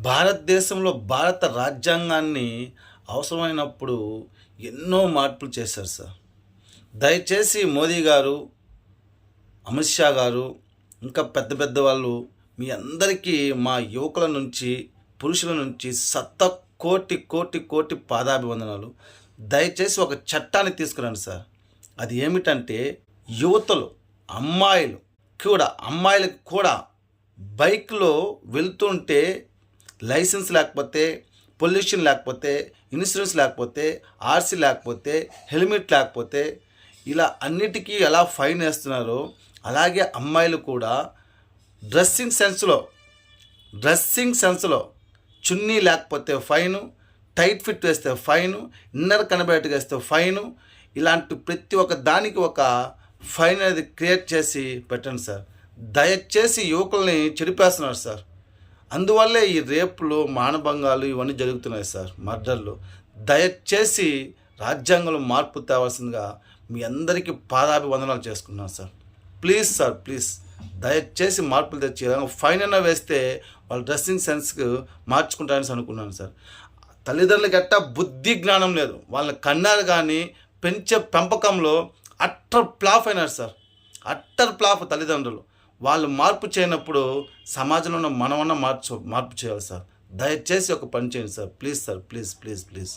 భారతదేశంలో భారత రాజ్యాంగాన్ని అవసరమైనప్పుడు ఎన్నో మార్పులు చేశారు సార్. దయచేసి మోదీ గారు, అమిత్ షా గారు, ఇంకా పెద్ద పెద్ద వాళ్ళు మీ అందరికీ మా యువకుల నుంచి, పురుషుల నుంచి కోటి కోటి కోటి పాదాభివందనాలు. దయచేసి ఒక చట్టాన్ని తీసుకురండి సార్. అది ఏమిటంటే యువతలు, అమ్మాయిలకు కూడా బైక్లో వెళ్తుంటే లైసెన్స్ లేకపోతే, పొల్యూషన్ లేకపోతే, ఇన్సూరెన్స్ లేకపోతే, ఆర్సీ లేకపోతే, హెల్మెట్ లేకపోతే ఇలా అన్నిటికీ ఎలా ఫైన్ వేస్తున్నారో అలాగే అమ్మాయిలు కూడా డ్రెస్సింగ్ సెన్స్లో చున్నీ లేకపోతే ఫైను, టైట్ ఫిట్ వేస్తే ఫైను, ఇన్నర్ కనబడేట్టుగా వేస్తే ఫైను, ఇలాంటి ప్రతి ఒక్క దానికి ఒక ఫైన్ అనేది క్రియేట్ చేసి పెట్టండి సార్. దయచేసి యువకుల్ని చెడిపేస్తున్నారు సార్. అందువల్లే ఈ రేపులు, మానభంగాలు ఇవన్నీ జరుగుతున్నాయి సార్, మర్డర్లు. దయచేసి రాజ్యాంగంలో మార్పు తేవాల్సిందిగా మీ అందరికీ పాదాభివందనాలు చేసుకున్నాను సార్. ప్లీజ్ సార్, ప్లీజ్ దయచేసి మార్పులు తెచ్చి ఫైన్ అయినా వేస్తే వాళ్ళ డ్రెస్సింగ్ సెన్స్కి మార్చుకుంటారని అనుకున్నాను సార్. తల్లిదండ్రులకి ఎట్టా బుద్ధి జ్ఞానం లేదు. వాళ్ళని కన్నారు కానీ పెంచే పెంపకంలో అట్టర్ ఫ్లాప్ అయినారు సార్. అట్టర్ ఫ్లాప్ తల్లిదండ్రులు. వాళ్ళు మార్పు చేయనప్పుడు సమాజంలో ఉన్న మనమన్నా మార్పు చేయాలి సార్. దయచేసి ఒక పని చేయండి sir. Please sir, please please please.